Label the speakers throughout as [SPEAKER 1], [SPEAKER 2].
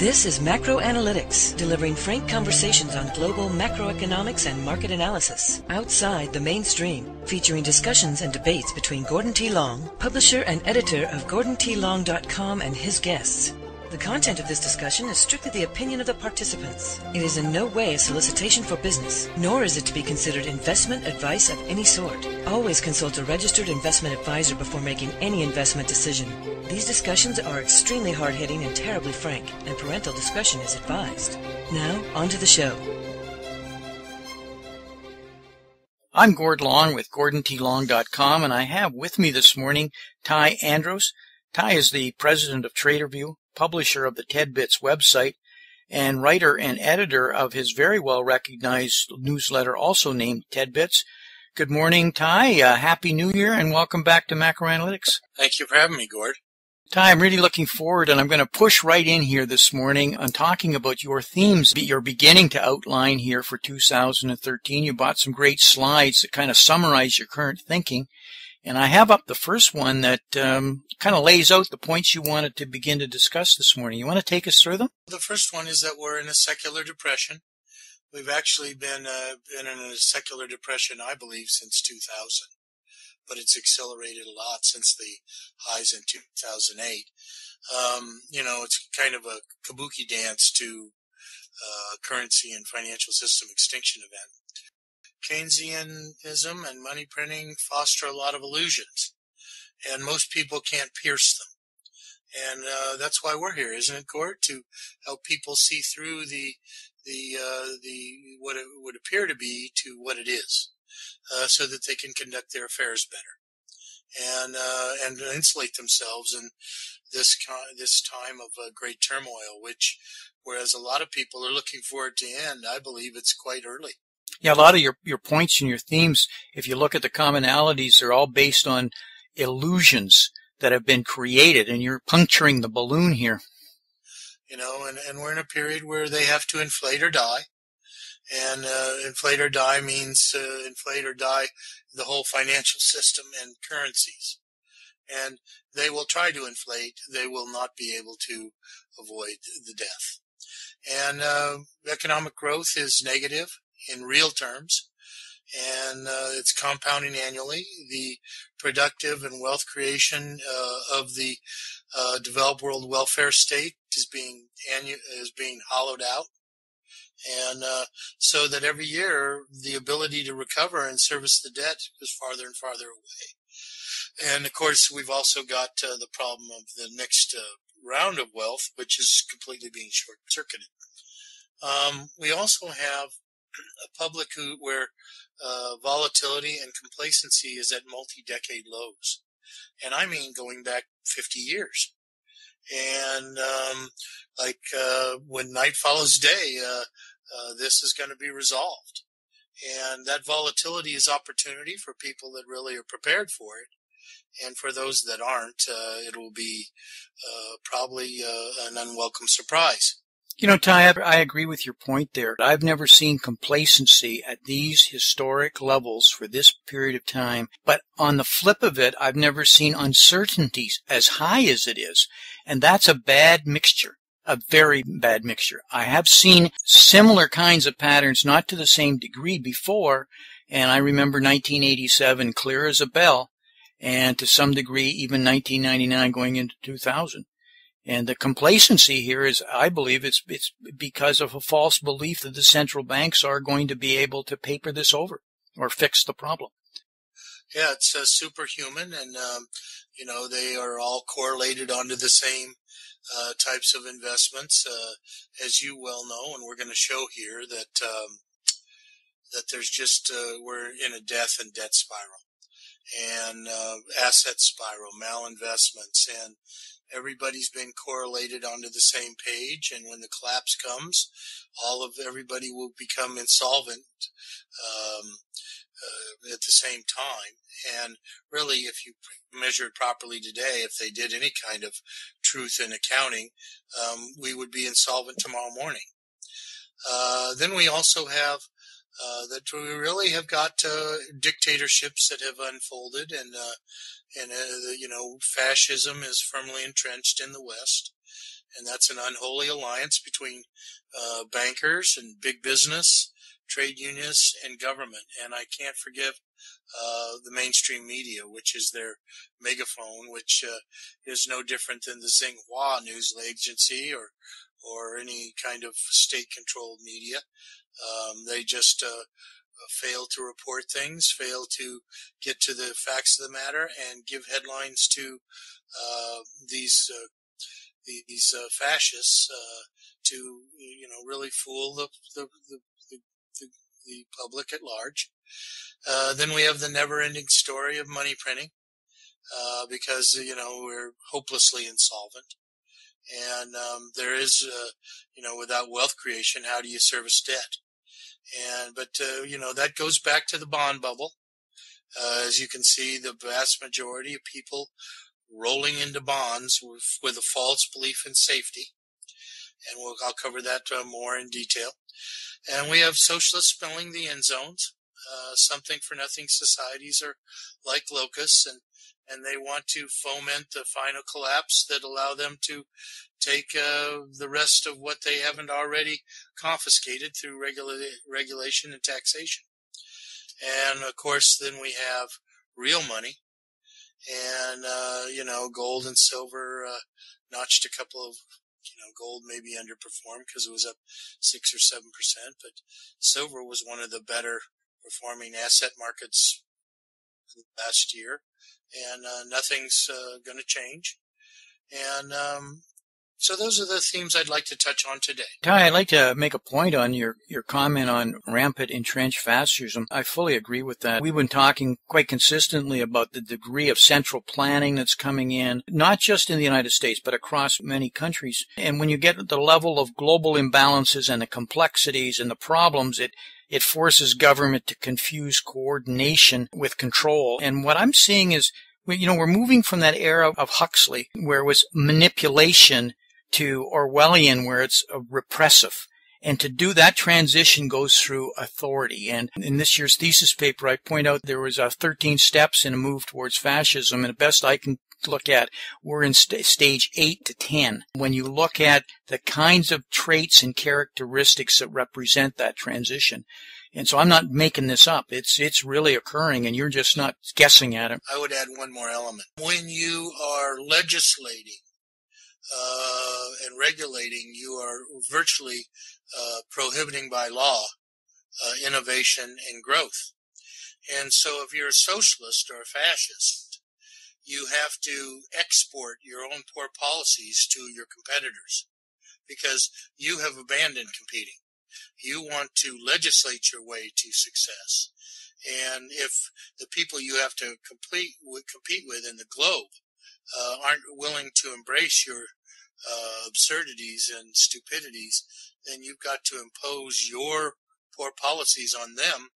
[SPEAKER 1] This is Macro Analytics, delivering frank conversations on global macroeconomics and market analysis, outside the mainstream, featuring discussions and debates between Gordon T. Long, publisher and editor of GordonTLong.com, and his guests. The content of this discussion is strictly the opinion of the participants. It is in no way a solicitation for business, nor is it to be considered investment advice of any sort. Always consult a registered investment advisor before making any investment decision. These discussions are extremely hard-hitting and terribly frank, and parental discretion is advised. Now, on to the show.
[SPEAKER 2] I'm Gord Long with GordonTLong.com, and I have with me this morning Ty Andros. Ty is the president of TraderView, publisher of the TEDBits website, and writer and editor of his very well-recognized newsletter also named TEDBits. Good morning, Ty. Happy New Year, and welcome back to Macro Analytics.
[SPEAKER 3] Thank you for having me, Gord.
[SPEAKER 2] Ty, I'm really looking forward, and I'm going to push right in here this morning on talking about your themes you're beginning to outline here for 2013. You bought some great slides that kind of summarize your current thinking. And I have up the first one that kind of lays out the points you wanted to begin to discuss this morning. You want to take us through them?
[SPEAKER 3] The first one is that we're in a secular depression. We've actually been in a secular depression, I believe, since 2000. But it's accelerated a lot since the highs in 2008. It's kind of a kabuki dance to currency and financial system extinction event. Keynesianism and money printing foster a lot of illusions, and most people can't pierce them. And that's why we're here, isn't it, Gord? To help people see through the what it would appear to be to what it is, so that they can conduct their affairs better and insulate themselves in this time of great turmoil. Whereas a lot of people are looking for it to end, I believe it's quite early.
[SPEAKER 2] Yeah, a lot of your points and your themes, if you look at the commonalities, they're all based on illusions that have been created, and you're puncturing the balloon here.
[SPEAKER 3] And we're in a period where they have to inflate or die. And inflate or die means inflate or die the whole financial system and currencies. And they will try to inflate. They will not be able to avoid the death. And economic growth is negative in real terms, and it's compounding annually. The productive and wealth creation of the developed world welfare state is being hollowed out, and so that every year the ability to recover and service the debt is farther and farther away. And of course, we've also got the problem of the next round of wealth, which is completely being short-circuited. We also have a public where volatility and complacency is at multi-decade lows. And I mean going back 50 years. And when night follows day, this is going to be resolved. And that volatility is opportunity for people that really are prepared for it. And for those that aren't, it will be probably an unwelcome surprise.
[SPEAKER 2] Ty, I agree with your point there. I've never seen complacency at these historic levels for this period of time. But on the flip of it, I've never seen uncertainties as high as it is. And that's a bad mixture, a very bad mixture. I have seen similar kinds of patterns, not to the same degree before. And I remember 1987 clear as a bell. And to some degree, even 1999 going into 2000. And the complacency here is, I believe, it's because of a false belief that the central banks are going to be able to paper this over or fix the problem.
[SPEAKER 3] Yeah, it's superhuman, and they are all correlated onto the same types of investments, as you well know, and we're going to show here that there's just we're in a death and debt spiral, and asset spiral, malinvestments, and everybody's been correlated onto the same page, and when the collapse comes, everybody will become insolvent at the same time. And really, if you measure it properly today, if they did any kind of truth in accounting, we would be insolvent tomorrow morning. Then we also have that we really have got dictatorships that have unfolded, and fascism is firmly entrenched in the West, and that's an unholy alliance between bankers and big business, trade unions, and government. And I can't forgive the mainstream media, which is their megaphone, which is no different than the Xinhua news agency or any kind of state-controlled media. They just fail to report things, fail to get to the facts of the matter, and give headlines to these fascists to really fool the public at large. Then we have the never-ending story of money printing, because we're hopelessly insolvent, and there is without wealth creation, how do you service debt? But that goes back to the bond bubble. As you can see, the vast majority of people rolling into bonds with a false belief in safety, and I'll cover that more in detail. And we have socialists filling the end zones. Something for nothing societies are like locusts, and they want to foment the final collapse that allow them to take the rest of what they haven't already confiscated through regulation and taxation. And of course, then we have real money, and gold and silver notched a couple of, gold maybe underperformed because it was up 6 or 7%, but silver was one of the better performing asset markets last year, and nothing's going to change. And so those are the themes I'd like to touch on today.
[SPEAKER 2] Ty, I'd like to make a point on your comment on rampant entrenched fascism. I fully agree with that. We've been talking quite consistently about the degree of central planning that's coming in, not just in the United States, but across many countries. And when you get the level of global imbalances and the complexities and the problems, it forces government to confuse coordination with control. And what I'm seeing is, we're moving from that era of Huxley, where it was manipulation, to Orwellian, where it's repressive. And to do that transition goes through authority. And in this year's thesis paper, I point out there was 13 steps in a move towards fascism. And the best I can look at, we're in stage 8 to 10. When you look at the kinds of traits and characteristics that represent that transition. And so I'm not making this up. It's really occurring, and you're just not guessing at it.
[SPEAKER 3] I would add one more element. When you are legislating and regulating, you are virtually prohibiting by law innovation and growth. And so if you're a socialist or a fascist, you have to export your own poor policies to your competitors because you have abandoned competing. You want to legislate your way to success. And if the people you have to compete with in the globe aren't willing to embrace your absurdities and stupidities, then you've got to impose your poor policies on them,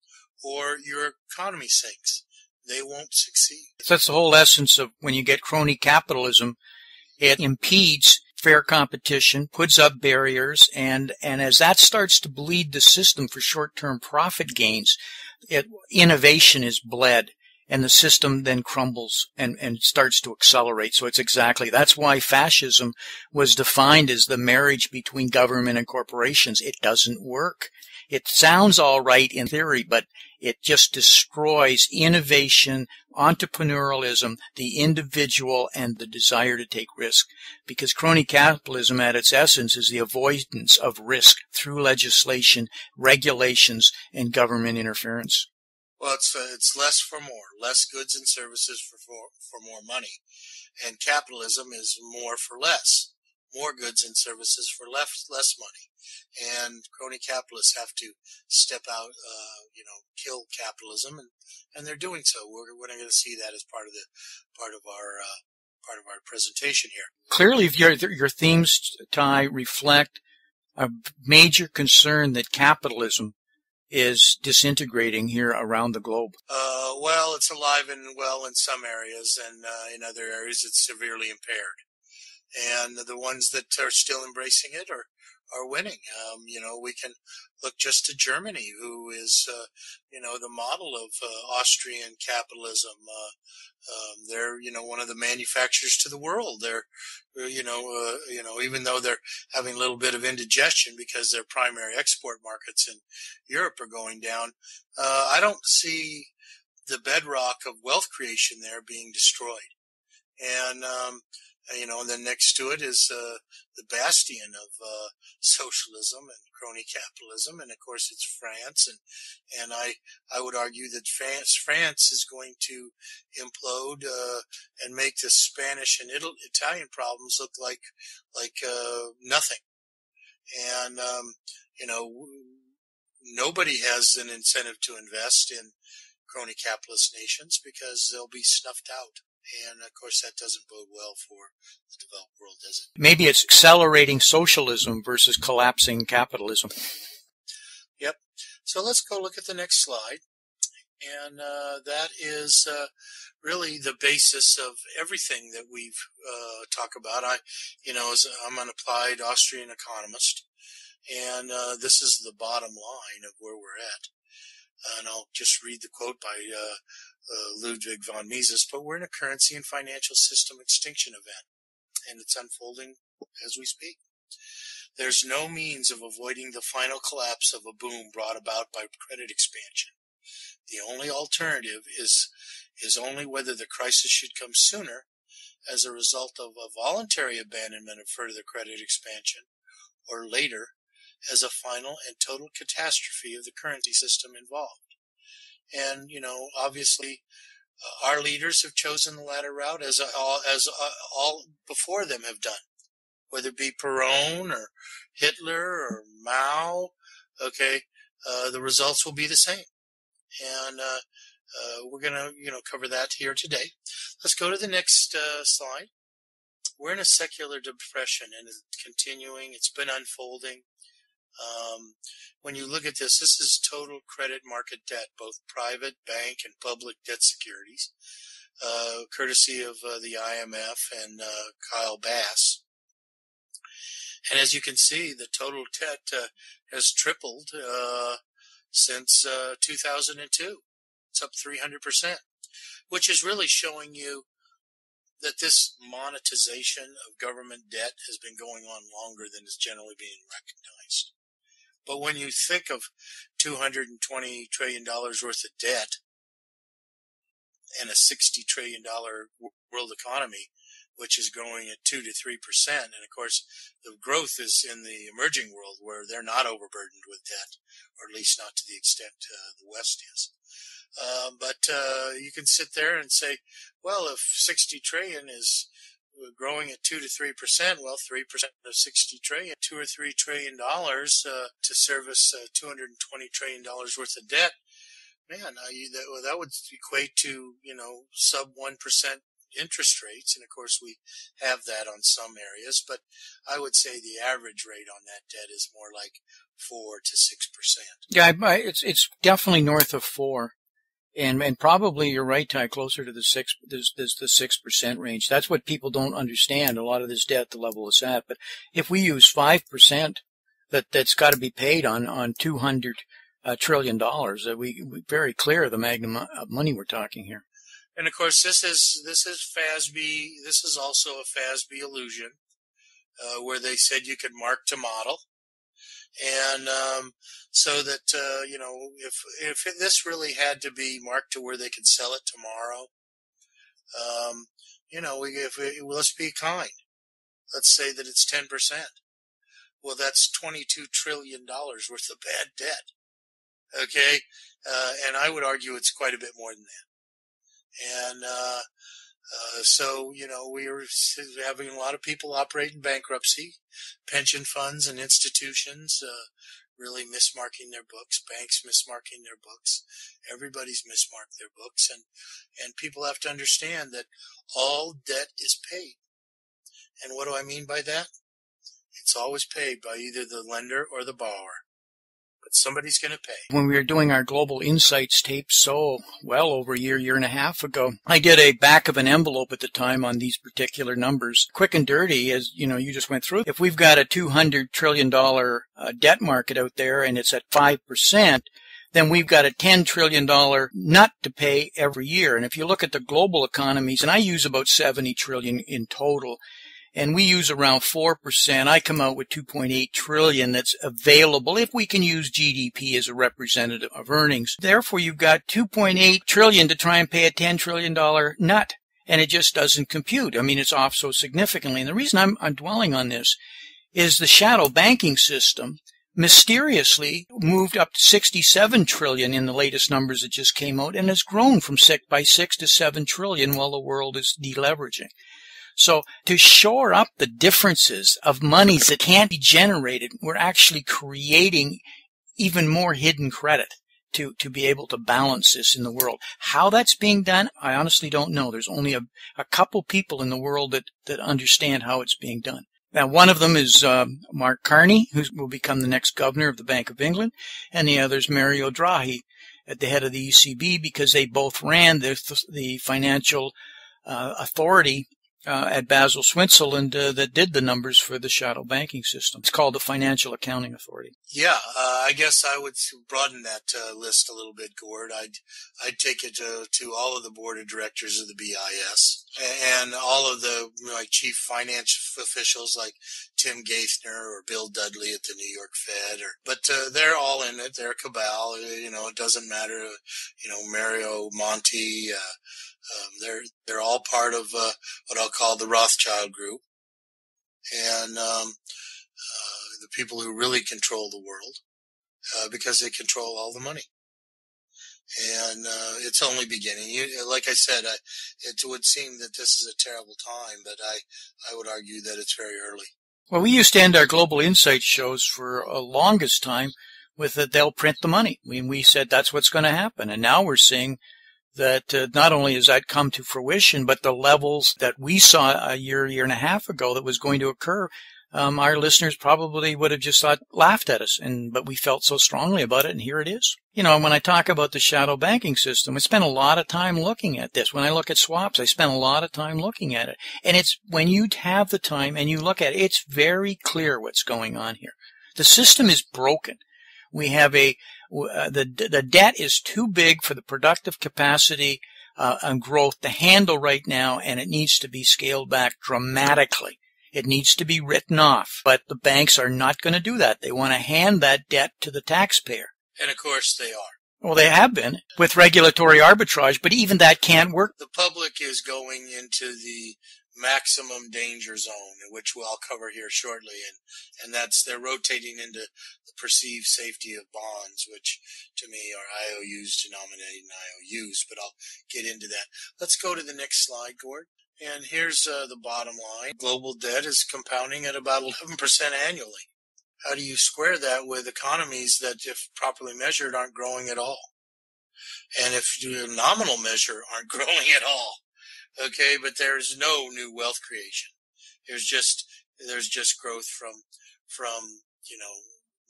[SPEAKER 3] or your economy sinks. They won't succeed.
[SPEAKER 2] That's the whole essence of when you get crony capitalism. It impedes fair competition, puts up barriers, and as that starts to bleed the system for short-term profit gains, innovation is bled. And the system then crumbles and starts to accelerate. So that's why fascism was defined as the marriage between government and corporations. It doesn't work. It sounds all right in theory, but it just destroys innovation, entrepreneurialism, the individual, and the desire to take risk. Because crony capitalism at its essence is the avoidance of risk through legislation, regulations, and government interference.
[SPEAKER 3] Well, it's less for more, less goods and services for more money, and capitalism is more for less, more goods and services for less money, and crony capitalists have to step out, kill capitalism, and they're doing so. We're going to see that as part of our presentation here.
[SPEAKER 2] Clearly, your themes, Ty, reflect a major concern that capitalism is disintegrating here around the globe.
[SPEAKER 3] Well, it's alive and well in some areas, and in other areas it's severely impaired. And the ones that are still embracing it are are winning. We can look just to Germany, who is, the model of Austrian capitalism. They're, one of the manufacturers to the world. They're, even though they're having a little bit of indigestion because their primary export markets in Europe are going down, I don't see the bedrock of wealth creation there being destroyed. And, and then next to it is the bastion of socialism and crony capitalism, and of course it's France, and I would argue that France is going to implode and make the Spanish and Italian problems look like nothing. And nobody has an incentive to invest in crony capitalist nations because they'll be snuffed out. And, of course, that doesn't bode well for the developed world, does it?
[SPEAKER 2] Maybe it's accelerating socialism versus collapsing capitalism.
[SPEAKER 3] Yep. So let's go look at the next slide. And that is really the basis of everything that we've talked about. I'm an applied Austrian economist, and this is the bottom line of where we're at. And I'll just read the quote by Ludwig von Mises, but we're in a currency and financial system extinction event, and it's unfolding as we speak. There's no means of avoiding the final collapse of a boom brought about by credit expansion. The only alternative is only whether the crisis should come sooner as a result of a voluntary abandonment of further credit expansion, or later as a final and total catastrophe of the currency system involved. And, obviously, our leaders have chosen the latter route, as all before them have done, whether it be Perón or Hitler or Mao. Okay, the results will be the same, and we're gonna, cover that here today. Let's go to the next slide. We're in a secular depression, and it's continuing. It's been unfolding. When you look at this is total credit market debt, both private, bank, and public debt securities, courtesy of the IMF and Kyle Bass. And as you can see, the total debt has tripled since 2002. It's up 300%, which is really showing you that this monetization of government debt has been going on longer than is generally being recognized. But when you think of $220 trillion worth of debt and a $60 trillion world economy, which is growing at 2 to 3%, and of course the growth is in the emerging world where they're not overburdened with debt, or at least not to the extent the West is. But you can sit there and say, well, if 60 trillion is growing at 2 to 3%, well, 3% of 60 trillion, $2 or $3 trillion to service $220 trillion worth of debt. Man, that would equate to, sub 1% interest rates. And of course we have that on some areas, but I would say the average rate on that debt is more like 4 to 6%.
[SPEAKER 2] Yeah, it's definitely north of 4. And probably you're right, Ty, closer to the 6% range. That's what people don't understand. A lot of this debt, the level it's at. But if we use 5%, that's got to be paid on $200 trillion. We very clear the magnum of money we're talking here.
[SPEAKER 3] And of course, this is FASB. This is also a FASB illusion, where they said you could mark to model. And so that, if this really had to be marked to where they could sell it tomorrow, let's be kind. Let's say that it's 10%. Well, that's $22 trillion worth of bad debt. Okay? And I would argue it's quite a bit more than that. And so, we are having a lot of people operate in bankruptcy, pension funds and institutions really mismarking their books, banks mismarking their books. Everybody's mismarked their books, and people have to understand that all debt is paid. And what do I mean by that? It's always paid by either the lender or the borrower. but somebody's going to pay.
[SPEAKER 2] When we were doing our Global Insights tapes, well over a year and a half ago, I did a back of an envelope at the time on these particular numbers. Quick and dirty, as you just went through. If we've got a $200 trillion debt market out there and it's at 5%, then we've got a $10 trillion nut to pay every year. And if you look at the global economies, and I use about 70 trillion in total, and we use around 4%, I come out with 2.8 trillion that's available if we can use GDP as a representative of earnings. Therefore, you've got 2.8 trillion to try and pay a $10 trillion nut. And it just doesn't compute. I mean, it's off so significantly. And the reason I'm dwelling on this is the shadow banking system mysteriously moved up to 67 trillion in the latest numbers that just came out and has grown from 6 to 7 trillion while the world is deleveraging. So to shore up the differences of monies that can't be generated, we're actually creating even more hidden credit to be able to balance this in the world. How that's being done, I honestly don't know. There's only a couple people in the world that understand how it's being done. Now, one of them is Mark Carney, who will become the next governor of the Bank of England, and the other is Mario Draghi at the head of the ECB, because they both ran the financial authority at Basel, Switzerland, that did the numbers for the shadow banking system. It's called the Financial Accounting Authority.
[SPEAKER 3] Yeah, I guess I would broaden that list a little bit, Gord. I'd take it to all of the board of directors of the BIS and all of the chief financial officials like Tim Gaithner or Bill Dudley at the New York Fed. But they're all in it. They're a cabal. It doesn't matter. Mario Monti. They're all part of what I'll call the Rothschild group, and the people who really control the world, because they control all the money. And it's only beginning. Like I said, it would seem that this is a terrible time, but I would argue that it's very early.
[SPEAKER 2] Well, we used to end our Global Insights shows for a longest time with that they'll print the money. We said that's what's going to happen, and now we're seeing that not only has that come to fruition, but the levels that we saw a year and a half ago that was going to occur, our listeners probably would have just laughed at us, but we felt so strongly about it, and here it is. When I talk about the shadow banking system, I spent a lot of time looking at this. When I look at swaps, I spend a lot of time looking at it. And it's when you have the time and you look at it, it's very clear what's going on here. The system is broken. We have the debt is too big for the productive capacity and growth to handle right now, and it needs to be scaled back dramatically. It needs to be written off, but the banks are not going to do that. They want to hand that debt to the taxpayer.
[SPEAKER 3] And of course they are.
[SPEAKER 2] Well, they have been with regulatory arbitrage, but even that can't work.
[SPEAKER 3] The public is going into the maximum danger zone, which I'll cover here shortly, and that's they're rotating into the perceived safety of bonds, which to me are IOUs denominated in IOUs, but I'll get into that. Let's go to the next slide, Gord. And here's the bottom line. Global debt is compounding at about 11% annually. How do you square that with economies that, if properly measured, aren't growing at all? And if you nominal measure, aren't growing at all? Okay, but there's no new wealth creation. There's just growth from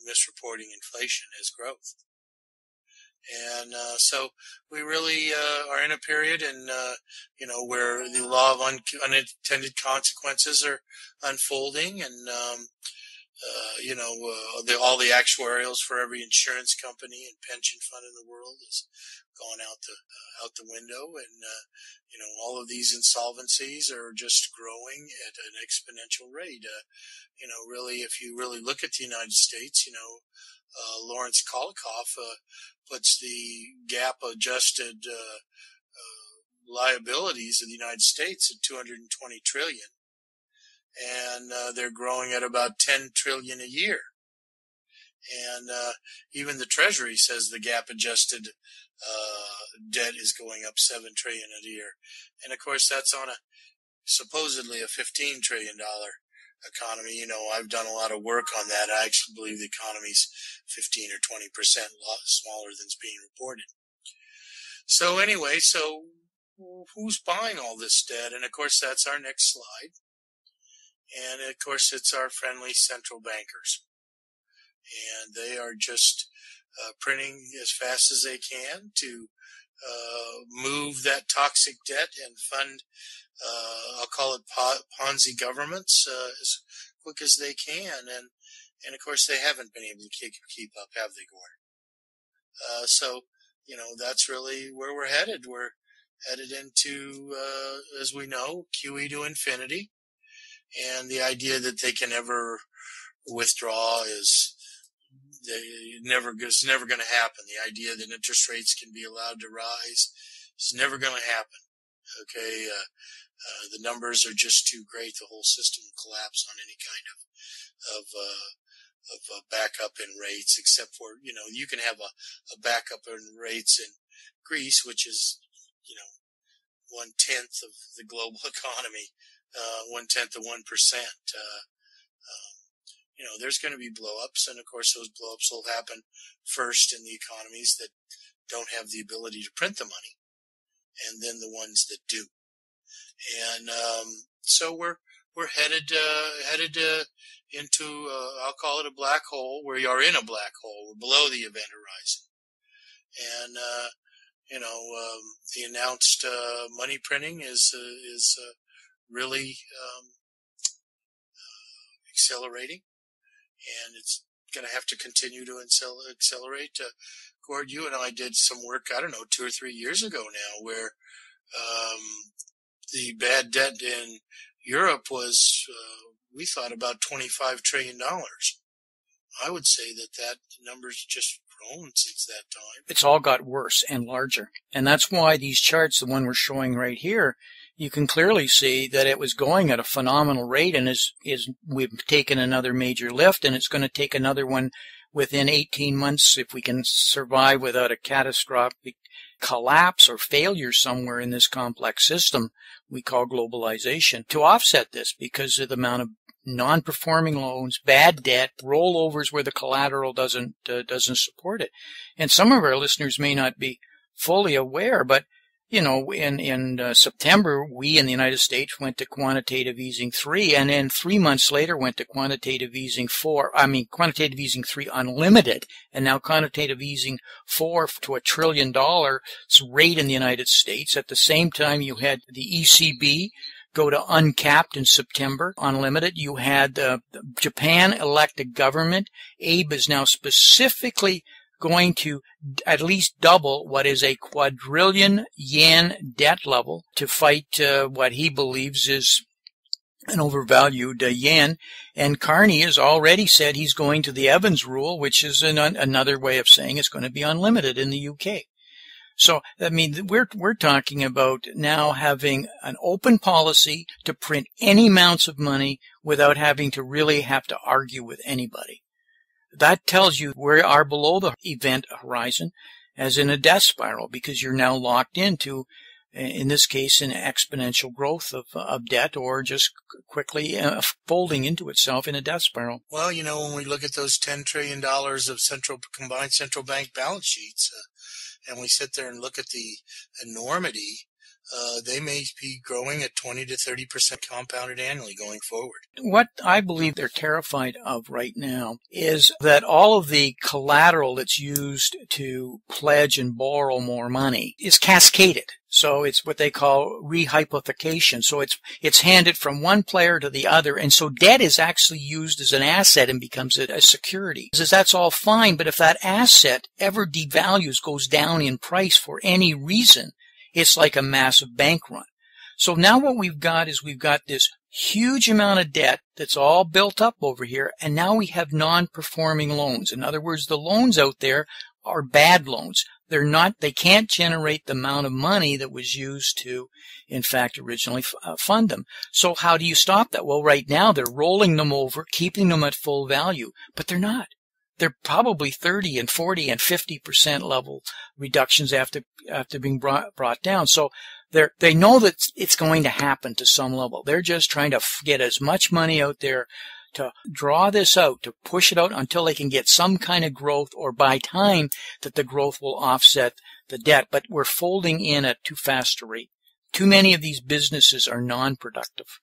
[SPEAKER 3] misreporting inflation as growth. And so we really are in a period, and where the law of unintended consequences are unfolding, and all the actuarials for every insurance company and pension fund in the world is going out the window, and all of these insolvencies are just growing at an exponential rate. Really, if you really look at the United States, Lawrence Kolikoff puts the gap adjusted liabilities of the United States at 220 trillion, and they're growing at about 10 trillion a year. And even the Treasury says the gap adjusted debt is going up 7 trillion a year. And of course, that's on supposedly a $15 trillion economy. I've done a lot of work on that. I actually believe the economy's 15 or 20% smaller than it's being reported. So anyway, who's buying all this debt? And of course, that's our next slide. And of course, it's our friendly central bankers. and they are just printing as fast as they can to move that toxic debt and fund, I'll call it Ponzi governments, as quick as they can. And of course, they haven't been able to keep up, have they, Gord? So, that's really where we're headed. We're headed into, as we know, QE to infinity. And the idea that they can never withdraw is never going to happen. The idea that interest rates can be allowed to rise is never going to happen. Okay, the numbers are just too great. The whole system will collapse on any kind of backup in rates, except for, you can have a backup in rates in Greece, which is, 1/10 of the global economy, 1/10 of 1%. There's going to be blow-ups, and of course those blow-ups will happen first in the economies that don't have the ability to print the money, and then the ones that do. And so we're headed into I'll call it a black hole. We are in a black hole. We're below the event horizon, and the announced money printing is really accelerating, and it's going to have to continue to accelerate. Gord, you and I did some work, I don't know, 2 or 3 years ago now, where the bad debt in Europe was, we thought, about $25 trillion. I would say that number's just grown since that time.
[SPEAKER 2] It's all got worse and larger. And that's why these charts, the one we're showing right here, you can clearly see that it was going at a phenomenal rate, and we've taken another major lift, and it's going to take another one within 18 months if we can survive without a catastrophic collapse or failure somewhere in this complex system we call globalization, to offset this because of the amount of non-performing loans, bad debt, rollovers where the collateral doesn't support it. And some of our listeners may not be fully aware, but in September, we in the United States went to quantitative easing 3, and then 3 months later went to quantitative easing 4. Quantitative easing 3 unlimited, and now quantitative easing 4 to $1 trillion rate in the United States. At the same time, you had the ECB go to uncapped in September, unlimited. You had Japan elect a government. Abe is now specifically going to at least double what is a quadrillion yen debt level to fight what he believes is an overvalued yen. And Carney has already said he's going to the Evans rule, which is another way of saying it's going to be unlimited in the UK. So, we're talking about now having an open policy to print any amounts of money without having to really have to argue with anybody. That tells you we are below the event horizon, as in a death spiral, because you're now locked into, in this case, an exponential growth of debt, or just quickly folding into itself in a death spiral.
[SPEAKER 3] Well, when we look at those $10 trillion of combined central bank balance sheets, and we sit there and look at the enormity, they may be growing at 20 to 30% compounded annually going forward.
[SPEAKER 2] What I believe they're terrified of right now is that all of the collateral that's used to pledge and borrow more money is cascaded. So it's what they call rehypothecation. So it's handed from one player to the other. And so debt is actually used as an asset and becomes a security. That's all fine. But if that asset ever devalues, goes down in price for any reason, it's like a massive bank run. So now what we've got is we've got this huge amount of debt that's all built up over here. And now we have non-performing loans. In other words, the loans out there are bad loans. They can't generate the amount of money that was used to, in fact, originally fund them. So how do you stop that? Well, right now they're rolling them over, keeping them at full value, but they're not. They're probably 30 and 40 and 50% level reductions after being brought down. So they know that it's going to happen to some level. They're just trying to get as much money out there to draw this out, to push it out until they can get some kind of growth, or buy time that the growth will offset the debt. But we're folding in at too fast a rate. Too many of these businesses are non-productive.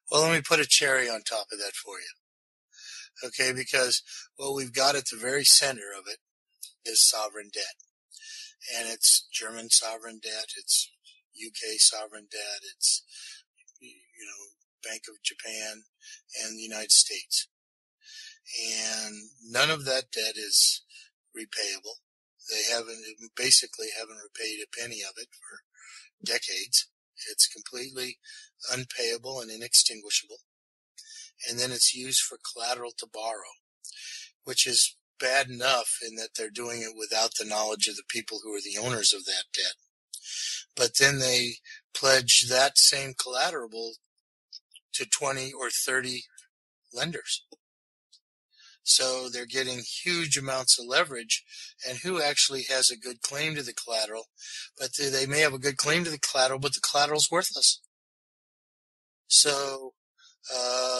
[SPEAKER 3] Well, let me put a cherry on top of that for you. Okay, because what we've got at the very center of it is sovereign debt. And it's German sovereign debt, it's UK sovereign debt, it's, Bank of Japan and the United States. And none of that debt is repayable. They basically haven't repaid a penny of it for decades. It's completely unpayable and inextinguishable. And then it's used for collateral to borrow, which is bad enough in that they're doing it without the knowledge of the people who are the owners of that debt. But then they pledge that same collateral to 20 or 30 lenders. So they're getting huge amounts of leverage, and who actually has a good claim to the collateral? But they may have a good claim to the collateral, but the collateral's worthless. So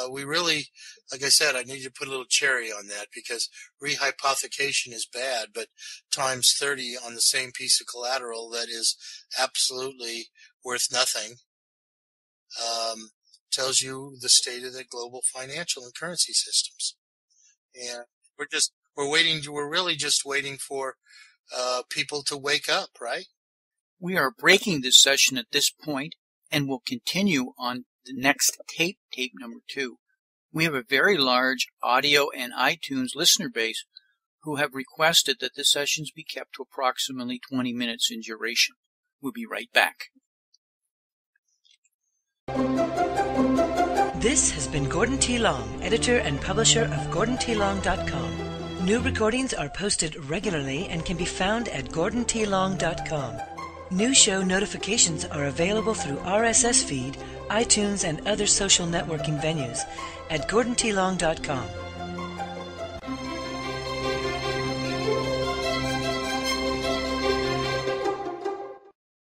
[SPEAKER 3] we really, like I said, I need to put a little cherry on that, because rehypothecation is bad, but times 30 on the same piece of collateral that is absolutely worth nothing tells you the state of the global financial and currency systems. And we're really just waiting for people to wake up, right?
[SPEAKER 2] We are breaking this session at this point and will continue on the next tape number 2. We have a very large audio and iTunes listener base who have requested that the sessions be kept to approximately 20 minutes in duration. We'll be right back.
[SPEAKER 1] This has been Gordon T. Long, editor and publisher of GordonTLong.com. New recordings are posted regularly and can be found at GordonTLong.com. New show notifications are available through RSS feed, iTunes, and other social networking venues at GordonTLong.com.